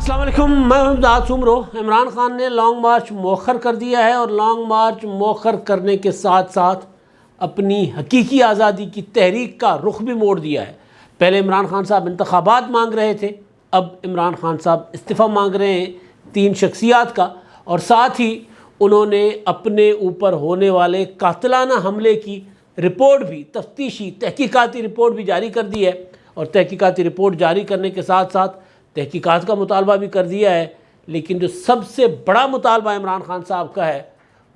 السلام علیکم، میں امداد سمرو۔ عمران خان نے لانگ مارچ مؤخر کر دیا ہے اور لانگ مارچ مؤخر کرنے کے ساتھ ساتھ اپنی حقیقی آزادی کی تحریک کا رخ بھی موڑ دیا ہے۔ پہلے عمران خان صاحب انتخابات مانگ رہے تھے، اب عمران خان صاحب استعفیٰ مانگ رہے ہیں 3 شخصیات کا، اور ساتھ ہی انہوں نے اپنے اوپر ہونے والے قاتلانہ حملے کی رپورٹ بھی، تفتیشی تحقیقاتی رپورٹ بھی جاری کر دی ہے، اور تحقیقاتی رپورٹ جاری کرنے کے ساتھ ساتھ تحقیقات کا مطالبہ بھی کر دیا ہے۔ لیکن جو سب سے بڑا مطالبہ عمران خان صاحب کا ہے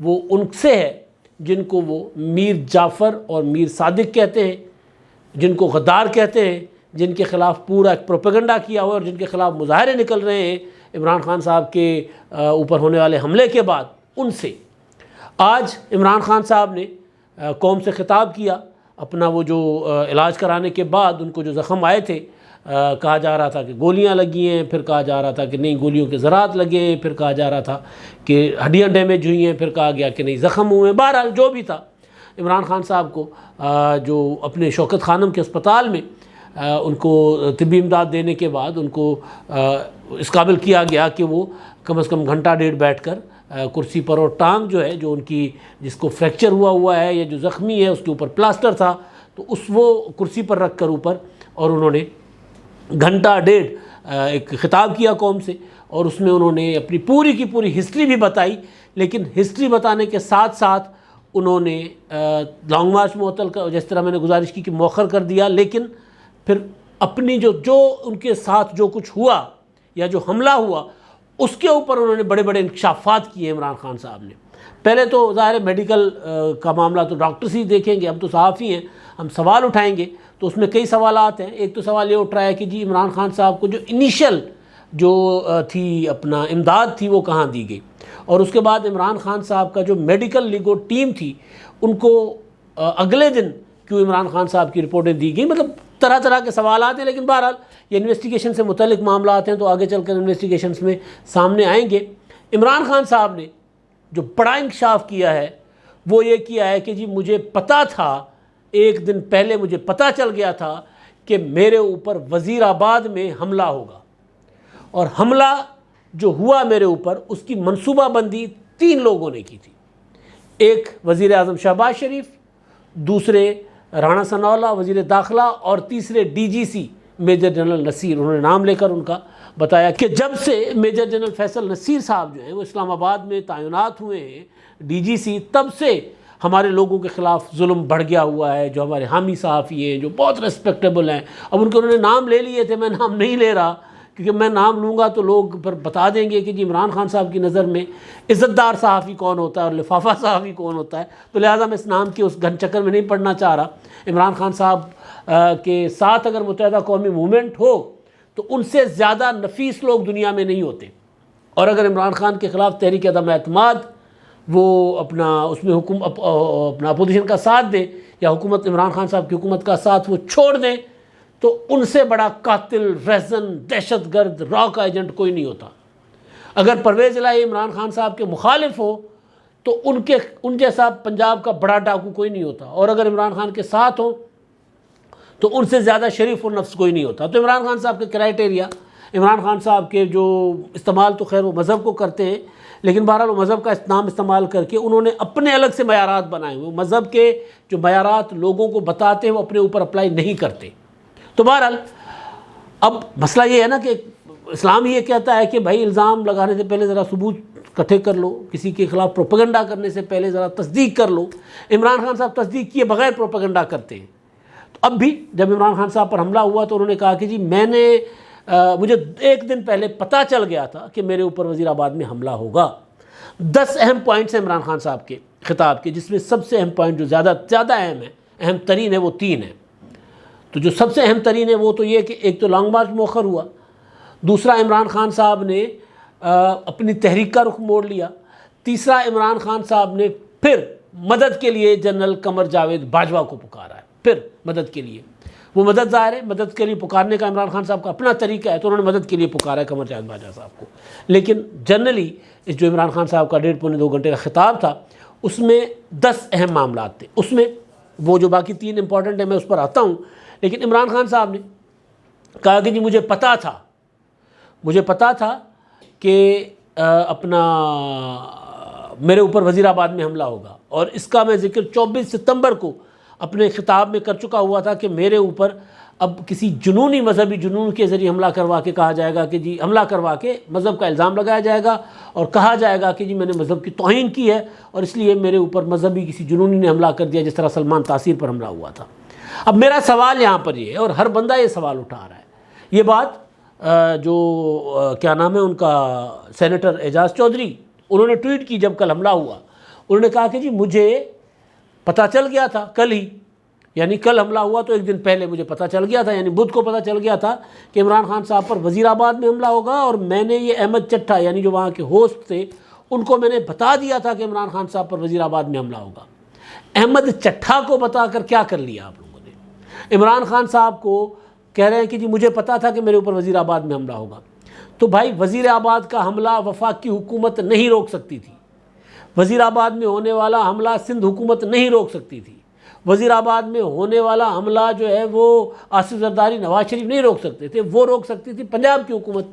وہ ان سے ہے جن کو وہ میر جعفر اور میر صادق کہتے ہیں، جن کو غدار کہتے ہیں، جن کے خلاف پورا ایک پروپیگنڈا کیا ہوا ہے اور جن کے خلاف مظاہرے نکل رہے ہیں عمران خان صاحب کے اوپر ہونے والے حملے کے بعد۔ ان سے آج عمران خان صاحب نے قوم سے خطاب کیا، اپنا وہ جو علاج کرانے کے بعد ان کو جو زخم آئے تھے، کہا جا رہا تھا کہ گولیاں لگی ہیں، پھر کہا جا رہا تھا کہ نہیں گولیوں کے ذرات لگے ہیں، پھر کہا جا رہا تھا کہ ہڈیاں ڈیمیج ہوئی ہیں، پھر کہا گیا کہ نہیں زخم ہوئے ہیں۔ بہرحال جو بھی تھا، عمران خان صاحب کو جو اپنے شوکت خانم کے اسپتال میں ان کو طبی امداد دینے کے بعد ان کو اس قابل کیا گیا کہ وہ کم از کم گھنٹہ ڈیڑھ بیٹھ کر کرسی پر، اور ٹانگ جو ہے جو ان کی جس کو فریکچر ہوا ہے یا جو زخمی ہے اس کے اوپر پلاسٹر تھا، تو وہ کرسی پر رکھ کر اوپر، اور انہوں نے گھنٹہ ڈیڑھ ایک خطاب کیا قوم سے، اور اس میں انہوں نے اپنی پوری کی پوری ہسٹری بھی بتائی۔ لیکن ہسٹری بتانے کے ساتھ ساتھ انہوں نے لانگ مارچ معطل کا، جس طرح میں نے گزارش کی کہ مؤخر کر دیا، لیکن پھر اپنی جو ان کے ساتھ جو کچھ ہوا یا جو حملہ ہوا اس کے اوپر انہوں نے بڑے بڑے انکشافات کیے عمران خان صاحب نے۔ پہلے تو ظاہر میڈیکل کا معاملہ تو ڈاکٹرز ہی دیکھیں گے، ہم تو صحافی ہیں، ہم سوال اٹھائیں گے، تو اس میں کئی سوالات ہیں۔ ایک تو سوال یہ اٹھ رہا ہے کہ جی عمران خان صاحب کو جو انیشل جو تھی اپنا امداد تھی وہ کہاں دی گئی، اور اس کے بعد عمران خان صاحب کا جو میڈیکل لیگو ٹیم تھی ان کو اگلے دن کیوں عمران خان صاحب کی رپورٹیں دی گئی۔ مطلب طرح طرح کے سوالات ہیں، لیکن بہرحال یہ انویسٹیگیشن سے متعلق معاملات ہیں تو آگے چل کر انویسٹیگیشنز میں سامنے آئیں گے۔ عمران خان صاحب نے جو بڑا انکشاف کیا ہے وہ یہ کیا ہے کہ جی مجھے پتہ تھا، ایک دن پہلے مجھے پتہ چل گیا تھا کہ میرے اوپر وزیر آباد میں حملہ ہوگا، اور حملہ جو ہوا میرے اوپر اس کی منصوبہ بندی 3 لوگوں نے کی تھی۔ ایک وزیر اعظم شہباز شریف، دوسرے رانا ثناء اللہ وزیر داخلہ، اور تیسرے DGC میجر جنرل نصیر۔ انہوں نے نام لے کر ان کا بتایا کہ جب سے میجر جنرل فیصل نصیر صاحب جو ہیں وہ اسلام آباد میں تعینات ہوئے ہیں DGC، تب سے ہمارے لوگوں کے خلاف ظلم بڑھ گیا ہوا ہے۔ جو ہمارے حامی صحافی ہیں جو بہت ریسپیکٹیبل ہیں، اب ان کے انہوں نے نام لے لیے تھے، میں نام نہیں لے رہا کیونکہ میں نام لوں گا تو لوگ پھر بتا دیں گے کہ جی عمران خان صاحب کی نظر میں عزت دار صحافی کون ہوتا ہے اور لفافہ صحافی کون ہوتا ہے، تو لہٰذا میں اس نام کے اس گھن چکر میں نہیں پڑنا چاہ رہا۔ عمران خان صاحب کے ساتھ اگر متحدہ قومی موومنٹ ہو تو ان سے زیادہ نفیس لوگ دنیا میں نہیں ہوتے، اور اگر عمران خان کے خلاف تحریک عدم اعتماد وہ اپنا اس میں اپنا اپوزیشن کا ساتھ دیں یا حکومت عمران خان صاحب کی حکومت کا ساتھ وہ چھوڑ دیں، تو ان سے بڑا قاتل، ریزن، دہشت گرد، را کا ایجنٹ کوئی نہیں ہوتا۔ اگر پرویز الہی عمران خان صاحب کے مخالف ہو تو ان جیسا پنجاب کا بڑا ڈاکو کوئی نہیں ہوتا، اور اگر عمران خان کے ساتھ ہو تو ان سے زیادہ شریف النفس کوئی نہیں ہوتا۔ تو عمران خان صاحب کے کرائٹیریا، عمران خان صاحب کے جو استعمال تو خیر وہ مذہب کو کرتے ہیں، لیکن بہرحال وہ مذہب کا نام استعمال کر کے انہوں نے اپنے الگ سے معیارات بنائے ہوئے، مذہب کے جو معیارات لوگوں کو بتاتے ہیں وہ اپنے اوپر اپلائی نہیں کرتے۔ تو بہرحال اب مسئلہ یہ ہے نا کہ اسلام یہ کہتا ہے کہ بھائی الزام لگانے سے پہلے ذرا ثبوت اکٹھے کر لو، کسی کے خلاف پروپیگنڈا کرنے سے پہلے ذرا تصدیق کر لو۔ عمران خان صاحب تصدیق کیے بغیر پروپیگنڈا کرتے ہیں۔ تو اب بھی جب عمران خان صاحب پر حملہ ہوا تو انہوں نے کہا کہ جی مجھے ایک دن پہلے پتہ چل گیا تھا کہ میرے اوپر وزیر آباد میں حملہ ہوگا۔ 10 اہم پوائنٹس ہیں عمران خان صاحب کے خطاب کے، جس میں سب سے اہم پوائنٹ جو زیادہ اہم ہے، اہم ترین ہے، وہ 3 ہیں۔ تو جو سب سے اہم ترین ہے وہ تو یہ کہ ایک تو لانگ مارچ مؤخر ہوا، دوسرا عمران خان صاحب نے اپنی تحریک کا رخ موڑ لیا، تیسرا عمران خان صاحب نے پھر مدد کے لیے جنرل قمر جاوید باجوہ کو پکارا ہے، پھر مدد کے لیے۔ وہ مدد ظاہر ہے، مدد کے لیے پکارنے کا عمران خان صاحب کا اپنا طریقہ ہے، تو انہوں نے مدد کے لیے پکارا ہے قمر جاوید باجوہ صاحب کو۔ لیکن جنرلی اس جو عمران خان صاحب کا 1.5 پونے 2 گھنٹے کا خطاب تھا اس میں 10 اہم معاملات تھے، اس میں وہ جو باقی 3 امپورٹنٹ ہیں میں اس پر آتا ہوں۔ لیکن عمران خان صاحب نے کہا کہ جی مجھے پتہ تھا، مجھے پتا تھا کہ اپنا میرے اوپر وزیر آباد میں حملہ ہوگا، اور اس کا میں ذکر 24 ستمبر کو اپنے خطاب میں کر چکا ہوا تھا کہ میرے اوپر اب کسی جنونی مذہبی جنون کے ذریعے حملہ کروا کے کہا جائے گا کہ جی حملہ کروا کے مذہب کا الزام لگایا جائے گا اور کہا جائے گا کہ جی میں نے مذہب کی توہین کی ہے اور اس لیے میرے اوپر مذہبی کسی جنونی نے حملہ کر دیا، جس طرح سلمان تاثیر پر حملہ ہوا تھا۔ اب میرا سوال یہاں پر یہ ہے، اور ہر بندہ یہ سوال اٹھا رہا ہے، یہ بات جو کیا نام ہے ان کا سینیٹر اعجاز چودھری، انہوں نے ٹویٹ کی جب کل حملہ ہوا، انہوں نے کہا کہ جی مجھے پتہ چل گیا تھا کل ہی، یعنی کل حملہ ہوا تو ایک دن پہلے مجھے پتہ چل گیا تھا، یعنی بدھ کو پتہ چل گیا تھا کہ عمران خان صاحب پر وزیر آباد میں حملہ ہوگا، اور میں نے یہ احمد چٹھا یعنی جو وہاں کے ہوسٹ تھے ان کو میں نے بتا دیا تھا کہ عمران خان صاحب پر وزیر آباد میں حملہ ہوگا۔ احمد چٹھا کو بتا کر کیا کر لیا آپ لوگوں نے؟ عمران خان صاحب کو کہہ رہے ہیں کہ جی مجھے پتا تھا کہ میرے اوپر وزیر آباد میں حملہ ہوگا۔ تو بھائی وزیر آباد کا حملہ وفاق کی حکومت نہیں روک سکتی تھی، وزیر آباد میں ہونے والا حملہ سندھ حکومت نہیں روک سکتی تھی، وزیر آباد میں ہونے والا حملہ جو ہے وہ آصف زرداری نواز شریف نہیں روک سکتے تھے، وہ روک سکتی تھی پنجاب کی حکومت،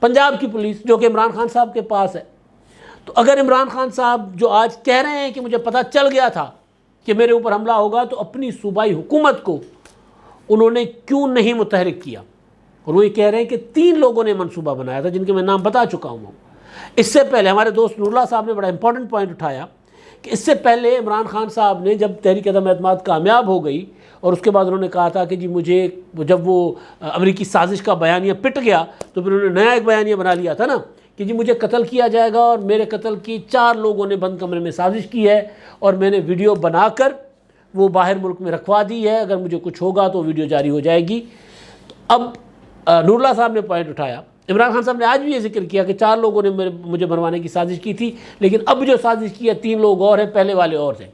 پنجاب کی پولیس جو کہ عمران خان صاحب کے پاس ہے۔ تو اگر عمران خان صاحب جو آج کہہ رہے ہیں کہ مجھے پتہ چل گیا تھا کہ میرے اوپر حملہ ہوگا، تو اپنی صوبائی حکومت کو انہوں نے کیوں نہیں متحرک کیا؟ اور وہ یہ کہہ رہے ہیں کہ 3 لوگوں نے منصوبہ بنایا تھا جن کے میں نام بتا چکا ہوں۔ اس سے پہلے ہمارے دوست نور اللہ صاحب نے بڑا امپورٹنٹ پوائنٹ اٹھایا کہ اس سے پہلے عمران خان صاحب نے جب تحریک عدم اعتماد کامیاب ہو گئی اور اس کے بعد انہوں نے کہا تھا کہ جی مجھے جب وہ امریکی سازش کا بیانیہ پٹ گیا تو پھر انہوں نے نیا ایک بیانیہ بنا لیا تھا نا کہ جی مجھے قتل کیا جائے گا، اور میرے قتل کی 4 لوگوں نے بند کمرے میں سازش کی ہے اور میں نے ویڈیو بنا کر وہ باہر ملک میں رکھوا دی ہے، اگر مجھے کچھ ہوگا تو ویڈیو جاری ہو جائے گی۔ اب نور اللہ صاحب نے پوائنٹ اٹھایا، عمران خان صاحب نے آج بھی یہ ذکر کیا کہ 4 لوگوں نے مجھے مروانے کی سازش کی تھی، لیکن اب جو سازش کی ہے 3 لوگ اور ہیں، پہلے والے اور تھے۔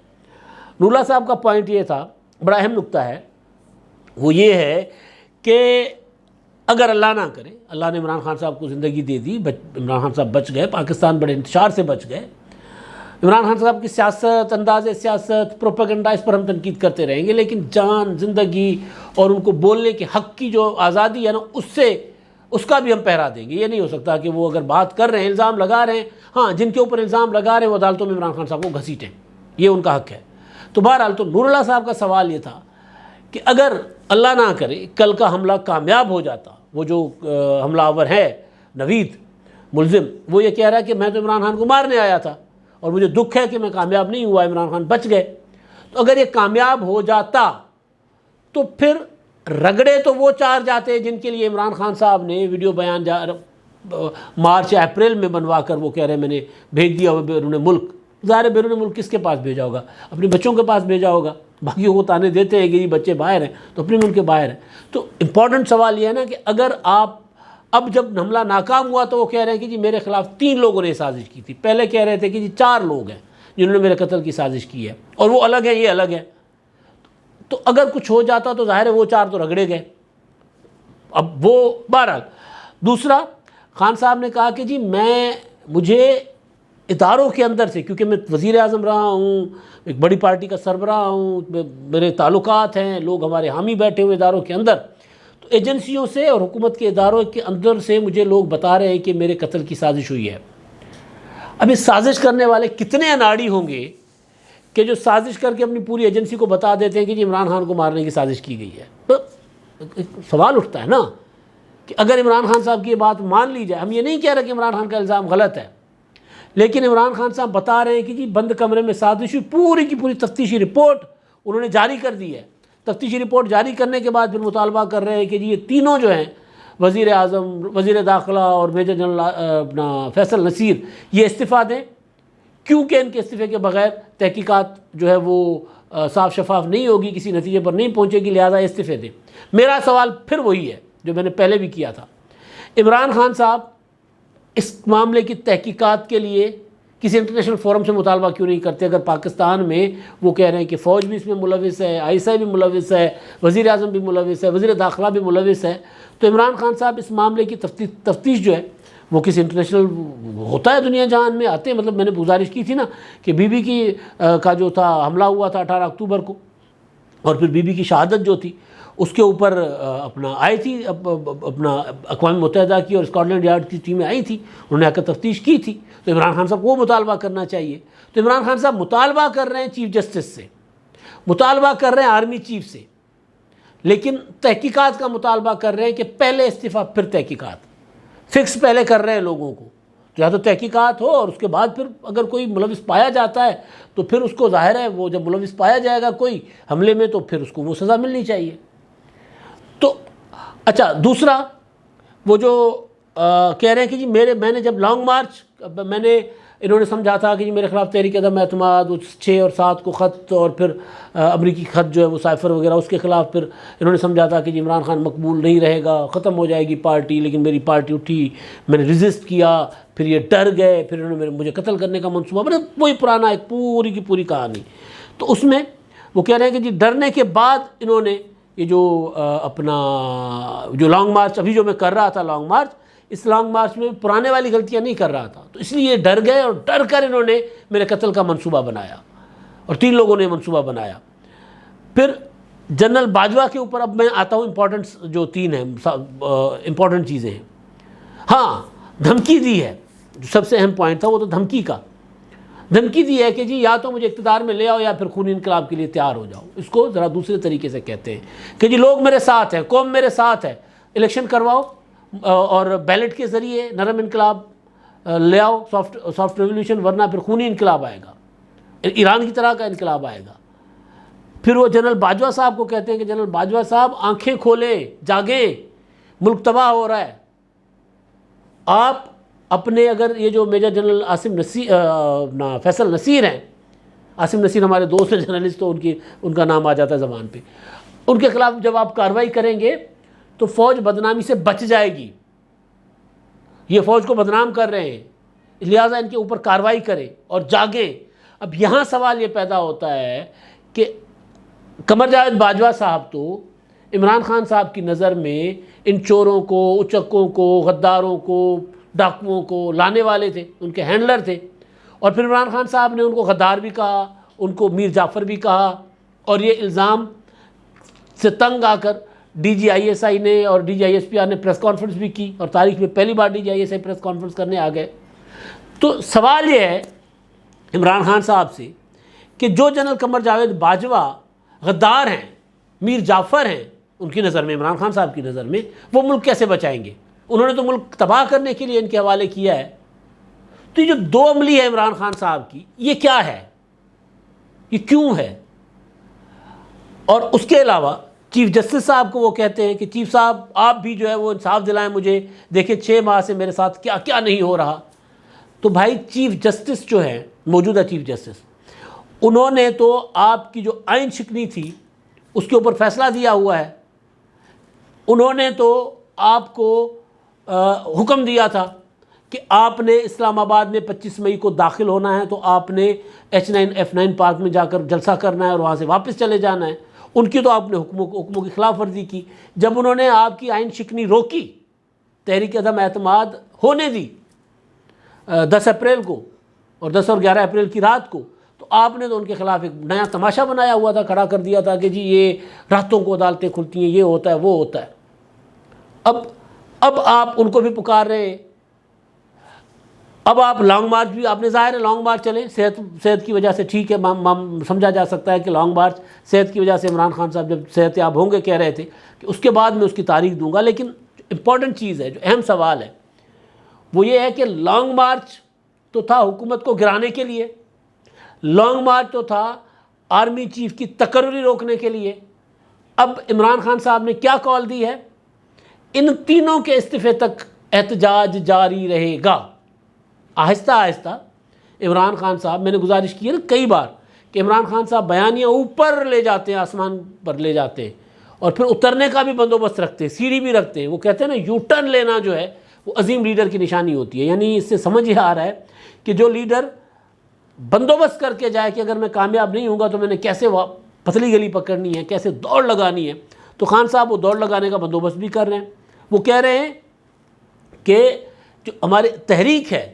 نور اللہ صاحب کا پوائنٹ یہ تھا، بڑا اہم نقطہ ہے، وہ یہ ہے کہ اگر اللہ نہ کرے، اللہ نے عمران خان صاحب کو زندگی دے دی، عمران خان صاحب بچ گئے، پاکستان بڑے انتشار سے بچ گئے، عمران خان صاحب کی سیاست، انداز سیاست، پروپیگنڈا، اس پر ہم تنقید کرتے رہیں گے، لیکن جان، زندگی اور ان کو بولنے کے حق کی جو آزادی ہے نا، اس کا بھی ہم پہرا دیں گے۔ یہ نہیں ہو سکتا کہ وہ اگر بات کر رہے ہیں، الزام لگا رہے ہیں، ہاں جن کے اوپر الزام لگا رہے ہیں وہ عدالتوں میں عمران خان صاحب کو گھسیٹیں، یہ ان کا حق ہے۔ تو بہرحال تو نور اللہ صاحب کا سوال یہ تھا کہ اگر اللہ نہ کرے کل کا حملہ کامیاب ہو جاتا، وہ جو حملہ آور ہے نوید ملزم، وہ یہ کہہ رہا ہے کہ میں تو عمران خان کو مارنے آیا تھا اور مجھے دکھ ہے کہ میں کامیاب نہیں ہوا، عمران خان بچ گئے، تو اگر یہ کامیاب ہو جاتا تو پھر رگڑے تو وہ 4 جاتے جن کے لیے عمران خان صاحب نے ویڈیو بیان مارچ یا اپریل میں بنوا کر وہ کہہ رہے ہیں میں نے بھیج دیا بیرون ملک۔ ظاہر بیرون ملک کس کے پاس بھیجا ہوگا؟ اپنے بچوں کے پاس بھیجا ہوگا، باقی وہ تانے دیتے ہیں کہ یہ بچے باہر ہیں تو اپنے ملک کے باہر ہیں۔ تو امپورٹنٹ سوال یہ ہے نا کہ اگر آپ اب جب حملہ ناکام ہوا تو وہ کہہ رہے ہیں کہ جی میرے خلاف 3 لوگوں نے سازش کی تھی، پہلے کہہ رہے تھے کہ جی 4 لوگ ہیں جنہوں نے میرے قتل کی سازش کی ہے، اور وہ الگ ہیں، یہ الگ ہے۔ تو اگر کچھ ہو جاتا تو ظاہر ہے وہ 4 تو رگڑے گئے۔ اب وہ بہرحال دوسرا، خان صاحب نے کہا کہ جی مجھے اداروں کے اندر سے، کیونکہ میں وزیر اعظم رہا ہوں، ایک بڑی پارٹی کا سربراہ ہوں، میرے تعلقات ہیں، لوگ ہمارے حامی بیٹھے ہوئے اداروں کے اندر، تو ایجنسیوں سے اور حکومت کے اداروں کے اندر سے مجھے لوگ بتا رہے ہیں کہ میرے قتل کی سازش ہوئی ہے۔ اب اس سازش کرنے والے کتنے اناڑی ہوں گے کہ جو سازش کر کے اپنی پوری ایجنسی کو بتا دیتے ہیں کہ جی عمران خان کو مارنے کی سازش کی گئی ہے۔ تو سوال اٹھتا ہے نا کہ اگر عمران خان صاحب کی یہ بات مان لی جائے، ہم یہ نہیں کہہ رہے کہ عمران خان کا الزام غلط ہے، لیکن عمران خان صاحب بتا رہے ہیں کہ جی بند کمرے میں سازش ہوئی، پوری کی پوری تفتیشی رپورٹ انہوں نے جاری کر دی ہے۔ تفتیشی رپورٹ جاری کرنے کے بعد پھر مطالبہ کر رہے ہیں کہ جی یہ تینوں جو ہیں، وزیر اعظم، وزیر داخلہ اور میجر جنرل اپنا فیصل نصیر، یہ استعفیٰ دیں، کیونکہ ان کے استعفے کے بغیر تحقیقات جو ہے وہ صاف شفاف نہیں ہوگی، کسی نتیجے پر نہیں پہنچے گی، لہٰذا استعفے دیں۔ میرا سوال پھر وہی ہے جو میں نے پہلے بھی کیا تھا، عمران خان صاحب اس معاملے کی تحقیقات کے لیے کسی انٹرنیشنل فورم سے مطالبہ کیوں نہیں کرتے؟ اگر پاکستان میں وہ کہہ رہے ہیں کہ فوج بھی اس میں ملوث ہے، ISI بھی ملوث ہے، وزیر اعظم بھی ملوث ہے، وزیر داخلہ بھی ملوث ہے، تو عمران خان صاحب اس معاملے کی تفتیش جو ہے وہ کسی انٹرنیشنل ہوتا ہے دنیا جہان میں آتے ہیں۔ مطلب میں نے گزارش کی تھی نا کہ بی بی کی کا جو تھا حملہ ہوا تھا 18 اکتوبر کو، اور پھر بی بی کی شہادت جو تھی اس کے اوپر اپنا آئی تھی، اپنا اقوام متحدہ کی اور اسکاٹ یارڈ کی ٹیمیں آئی تھیں، انہوں نے آ کر تفتیش کی تھی، تو عمران خان صاحب کو وہ مطالبہ کرنا چاہیے۔ تو عمران خان صاحب مطالبہ کر رہے ہیں چیف جسٹس سے، مطالبہ کر رہے ہیں آرمی چیف سے، لیکن تحقیقات کا مطالبہ کر رہے ہیں کہ پہلے استعفیٰ پھر تحقیقات، فکس پہلے کر رہے ہیں لوگوں کو، یا تو تحقیقات ہو اور اس کے بعد پھر اگر کوئی ملوث پایا جاتا ہے تو پھر اس کو ظاہر ہے وہ جب ملوث پایا جائے گا کوئی حملے میں تو پھر اس کو وہ سزا ملنی چاہیے۔ تو اچھا، دوسرا وہ جو کہہ رہے ہیں کہ جی میں نے جب لانگ مارچ انہوں نے سمجھا تھا کہ جی میرے خلاف تحریک عدم اعتماد 6 اور 7 کو خط اور پھر امریکی خط جو ہے وہ سائفر وغیرہ اس کے خلاف پھر انہوں نے سمجھا تھا کہ جی عمران خان مقبول نہیں رہے گا، ختم ہو جائے گی پارٹی، لیکن میری پارٹی اٹھی، میں نے ریزسٹ کیا، پھر یہ ڈر گئے، پھر انہوں نے مجھے قتل کرنے کا منصوبہ، مطلب وہی پرانا ایک پوری کی پوری کہانی۔ تو اس میں وہ کہہ رہے ہیں کہ جی ڈرنے کے بعد انہوں نے یہ جو اپنا جو لانگ مارچ ابھی جو میں کر رہا تھا لانگ مارچ، اس لانگ مارچ میں پرانے والی غلطیاں نہیں کر رہا تھا، تو اس لیے ڈر گئے اور ڈر کر انہوں نے میرے قتل کا منصوبہ بنایا، اور 3 لوگوں نے منصوبہ بنایا۔ پھر جنرل باجوہ کے اوپر اب میں آتا ہوں، امپورٹنٹ جو 3 ہیں امپورٹنٹ چیزیں ہیں۔ ہاں، دھمکی دی ہے، جو سب سے اہم پوائنٹ تھا وہ تو دھمکی کا، دھمکی دی ہے کہ جی یا تو مجھے اقتدار میں لے آؤ یا پھر خونی انقلاب کے لیے تیار ہو جاؤ۔ اس کو ذرا دوسرے طریقے سے کہتے ہیں کہ جی لوگ میرے ساتھ ہیں، قوم میرے ساتھ ہے، الیکشن کرواؤ اور بیلٹ کے ذریعے نرم انقلاب لے آؤ، سافٹ ریولیوشن، ورنہ پھر خونی انقلاب آئے گا، ایران کی طرح کا انقلاب آئے گا۔ پھر وہ جنرل باجوہ صاحب کو کہتے ہیں کہ جنرل باجوہ صاحب آنکھیں کھولیں، جاگیں، ملک تباہ ہو رہا ہے۔ آپ اپنے اگر یہ جو میجر جنرل فیصل نصیر ہیں، عاصم نصیر ہمارے دوست ہیں جرنلسٹ، تو ان کا نام آ جاتا ہے زبان پہ، ان کے خلاف جب آپ کارروائی کریں گے تو فوج بدنامی سے بچ جائے گی، یہ فوج کو بدنام کر رہے ہیں، لہٰذا ان کے اوپر کارروائی کریں اور جاگیں۔ اب یہاں سوال یہ پیدا ہوتا ہے کہ قمر جاوید باجوہ صاحب تو عمران خان صاحب کی نظر میں ان چوروں کو، اچکوں کو، غداروں کو، ڈاکوؤں کو لانے والے تھے، ان کے ہینڈلر تھے، اور پھر عمران خان صاحب نے ان کو غدار بھی کہا، ان کو میر جعفر بھی کہا، اور یہ الزام سے تنگ آ کر D G I S I نے اور D G I S P R نے پریس کانفرنس بھی کی، اور تاریخ میں پہلی بار D G I S I press conference کرنے آ گئے۔ تو سوال یہ ہے عمران خان صاحب سے کہ جو جنرل قمر جاوید باجوہ غدار ہیں، میر جعفر ہیں ان کی نظر میں، عمران خان صاحب کی نظر میں، وہ ملک کیسے بچائیں گے؟ انہوں نے تو ملک تباہ کرنے کے لیے ان کے حوالے کیا ہے۔ تو یہ جو 2 عملی ہے عمران خان صاحب کی، یہ کیا ہے، یہ کیوں ہے؟ اور اس کے علاوہ چیف جسٹس صاحب کو وہ کہتے ہیں کہ چیف صاحب آپ بھی جو ہے وہ انصاف دلائیں مجھے، دیکھیں 6 ماہ سے میرے ساتھ کیا کیا نہیں ہو رہا۔ تو بھائی چیف جسٹس جو ہیں، موجودہ چیف جسٹس، انہوں نے تو آپ کی جو آئین شکنی تھی اس کے اوپر فیصلہ دیا ہوا ہے، انہوں نے تو آپ کو حکم دیا تھا کہ آپ نے اسلام آباد میں 25 مئی کو داخل ہونا ہے تو آپ نے H9F9 پارک میں جا کر جلسہ کرنا ہے اور وہاں سے واپس چلے جانا ہے۔ ان کی تو آپ نے حکموں کی خلاف ورزی کی۔ جب انہوں نے آپ کی آئین شکنی روکی، تحریک عدم اعتماد ہونے دی 10 اپریل کو اور 10 اور 11 اپریل کی رات کو، تو آپ نے تو ان کے خلاف ایک نیا تماشا بنایا ہوا تھا، کھڑا کر دیا تھا کہ جی یہ راتوں کو عدالتیں کھلتی ہیں، یہ ہوتا ہے وہ ہوتا ہے۔ اب آپ ان کو بھی پکار رہے ہیں۔ اب آپ لانگ مارچ بھی، آپ نے ظاہر ہے لانگ مارچ چلیں، صحت کی وجہ سے ٹھیک ہے، سمجھا جا سکتا ہے کہ لانگ مارچ صحت کی وجہ سے عمران خان صاحب جب صحت یاب ہوں گے کہہ رہے تھے کہ اس کے بعد میں اس کی تاریخ دوں گا، لیکن امپورٹنٹ چیز ہے، جو اہم سوال ہے وہ یہ ہے کہ لانگ مارچ تو تھا حکومت کو گرانے کے لیے، لانگ مارچ تو تھا آرمی چیف کی تقرری روکنے کے لیے۔ اب عمران خان صاحب نے کیا کال دی ہے؟ ان تینوں کے استعفے تک احتجاج جاری رہے گا۔ آہستہ آہستہ عمران خان صاحب، میں نے گزارش کی ہے نا کئی بار کہ عمران خان صاحب بیانیاں اوپر لے جاتے ہیں، آسمان پر لے جاتے ہیں، اور پھر اترنے کا بھی بندوبست رکھتے ہیں، سیڑھی بھی رکھتے ہیں۔ وہ کہتے ہیں نا یو ٹرن لینا جو ہے وہ عظیم لیڈر کی نشانی ہوتی ہے، یعنی اس سے سمجھ یہ آ رہا ہے کہ جو لیڈر بندوبست کر کے جائے کہ اگر میں کامیاب نہیں ہوں گا تو میں نے کیسے پتلی گلی پکڑنی ہے، کیسے دوڑ لگانی ہے، تو خان صاحب وہ دوڑ لگانے کا بندوبست بھی کر رہے ہیں۔ وہ کہہ رہے ہیں کہ جو ہماری تحریک ہے،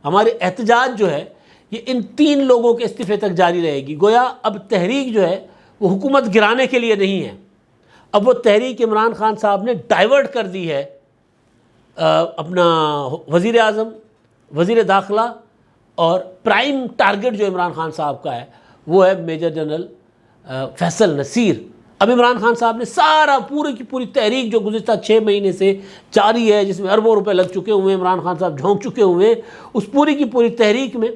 ہمارے احتجاج جو ہے، یہ ان 3 لوگوں کے استعفے تک جاری رہے گی۔ گویا اب تحریک جو ہے وہ حکومت گرانے کے لیے نہیں ہے، اب وہ تحریک عمران خان صاحب نے ڈائیورٹ کر دی ہے اپنا وزیر اعظم، وزیر داخلہ اور پرائم ٹارگٹ جو عمران خان صاحب کا ہے وہ ہے میجر جنرل فیصل نصیر۔ اب عمران خان صاحب نے سارا پوری کی پوری تحریک جو گزشتہ 6 مہینے سے جاری ہے، جس میں اربوں روپے لگ چکے ہوئے ہیں، عمران خان صاحب جھونک چکے ہوئے ہیں، اس پوری کی پوری تحریک میں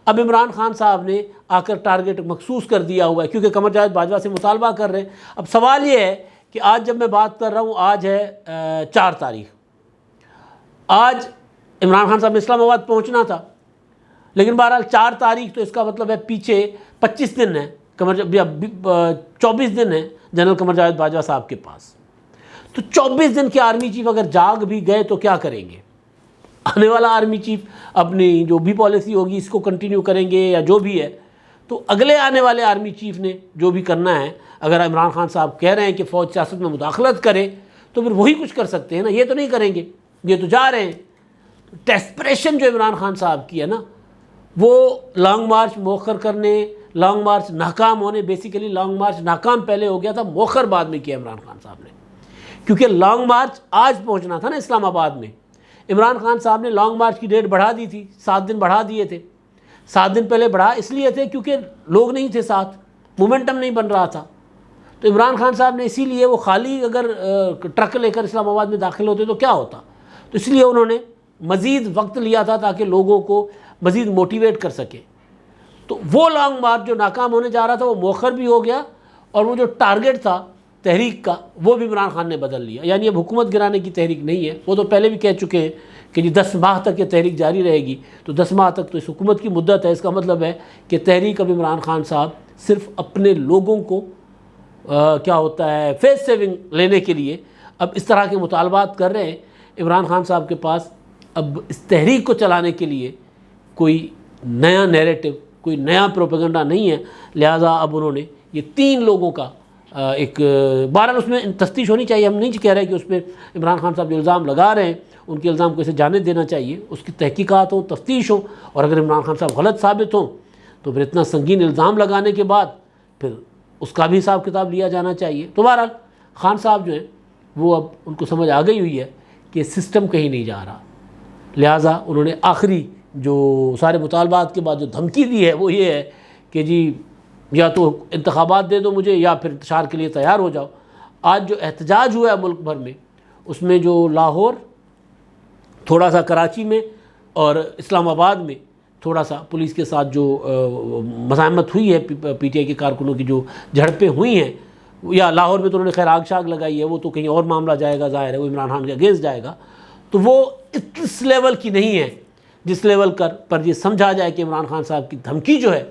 اب عمران خان صاحب نے آ کر ٹارگٹ مخصوص کر دیا ہوا ہے، کیونکہ قمر جاوید باجوہ سے مطالبہ کر رہے ہیں۔ اب سوال یہ ہے کہ آج جب میں بات کر رہا ہوں، آج ہے 4 تاریخ، آج عمران خان صاحب نے اسلام آباد پہنچنا تھا، لیکن بہرحال 4 تاریخ تو اس کا مطلب ہے پیچھے 25 دن ہے، 24 دن ہے جنرل قمر جاوید باجوہ صاحب کے پاس۔ تو 24 دن کے آرمی چیف اگر جاگ بھی گئے تو کیا کریں گے؟ آنے والا آرمی چیف اپنی جو بھی پالیسی ہوگی اس کو کنٹینیو کریں گے یا جو بھی ہے، تو اگلے آنے والے آرمی چیف نے جو بھی کرنا ہے، اگر عمران خان صاحب کہہ رہے ہیں کہ فوج سیاست میں مداخلت کرے تو پھر وہی کچھ کر سکتے ہیں نا، یہ تو نہیں کریں گے، یہ تو جا رہے ہیں۔ ڈیسپریشن جو عمران خان صاحب کی ہے نا، وہ لانگ مارچ مؤخر کرنے، لانگ مارچ ناکام ہونے، بیسیکلی لانگ مارچ ناکام پہلے ہو گیا تھا، مؤخر بعد میں کیا عمران خان صاحب نے، کیونکہ لانگ مارچ آج پہنچنا تھا نا اسلام آباد میں۔ عمران خان صاحب نے لانگ مارچ کی ڈیٹ بڑھا دی تھی، 7 دن بڑھا دیے تھے۔ 7 دن پہلے بڑھا اس لیے تھے کیونکہ لوگ نہیں تھے ساتھ، مومنٹم نہیں بن رہا تھا، تو عمران خان صاحب نے اسی لیے وہ خالی اگر ٹرک لے کر اسلام آباد میں داخل ہوتے تو کیا ہوتا، تو اس لیے انہوں نے مزید وقت لیا تھا تاکہ لوگوں کو مزید موٹیویٹ کر سکے۔ تو وہ لانگ مارچ جو ناکام ہونے جا رہا تھا وہ مؤخر بھی ہو گیا، اور وہ جو ٹارگٹ تھا تحریک کا وہ بھی عمران خان نے بدل لیا، یعنی اب حکومت گرانے کی تحریک نہیں ہے۔ وہ تو پہلے بھی کہہ چکے ہیں کہ جی 10 ماہ تک یہ تحریک جاری رہے گی، تو 10 ماہ تک تو اس حکومت کی مدت ہے، اس کا مطلب ہے کہ تحریک اب عمران خان صاحب صرف اپنے لوگوں کو کیا ہوتا ہے فیس سیونگ لینے کے لیے اب اس طرح کے مطالبات کر رہے ہیں۔ عمران خان صاحب کے پاس اب اس تحریک کو چلانے کے لیے کوئی نیا نیریٹو، کوئی نیا پروپیگنڈا نہیں ہے، لہٰذا اب انہوں نے یہ 3 لوگوں کا ایک بہرحال اس میں تفتیش ہونی چاہیے، ہم نہیں کہہ رہے کہ اس پہ عمران خان صاحب جو الزام لگا رہے ہیں ان کے الزام کو اسے جانے دینا چاہیے، اس کی تحقیقات ہوں، تفتیش ہوں، اور اگر عمران خان صاحب غلط ثابت ہوں تو پھر اتنا سنگین الزام لگانے کے بعد پھر اس کا بھی حساب کتاب لیا جانا چاہیے۔ تو بہرحال خان صاحب جو ہیں وہ اب ان کو سمجھ آ گئی ہوئی ہے کہ سسٹم کہیں نہیں جا رہا، لہٰذا انہوں نے آخری جو سارے مطالبات کے بعد جو دھمکی دی ہے وہ یہ ہے کہ جی یا تو انتخابات دے دو مجھے یا پھر انتشار کے لیے تیار ہو جاؤ۔ آج جو احتجاج ہوا ہے ملک بھر میں، اس میں جو لاہور، تھوڑا سا کراچی میں اور اسلام آباد میں تھوڑا سا پولیس کے ساتھ جو مزاحمت ہوئی ہے، پی ٹی آئی کے کارکنوں کی جو جھڑپیں ہوئی ہیں، یا لاہور میں تو انہوں نے خیر آگ شاگ لگائی ہے، وہ تو کہیں اور معاملہ جائے گا، ظاہر ہے وہ عمران خان کے اگینسٹ جائے گا، تو وہ اس لیول کی نہیں ہے جس لیول پر یہ سمجھا جائے کہ عمران خان صاحب کی دھمکی جو ہے،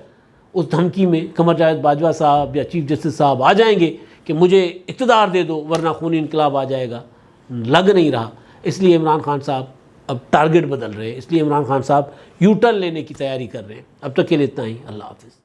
اس دھمکی میں قمر جاوید باجوہ صاحب یا چیف جسٹس صاحب آ جائیں گے کہ مجھے اقتدار دے دو ورنہ خونی انقلاب آ جائے گا، لگ نہیں رہا۔ اس لیے عمران خان صاحب اب ٹارگٹ بدل رہے ہیں، اس لیے عمران خان صاحب یو ٹرن لینے کی تیاری کر رہے ہیں۔ اب تک کے لیے اتنا ہی، اللہ حافظ۔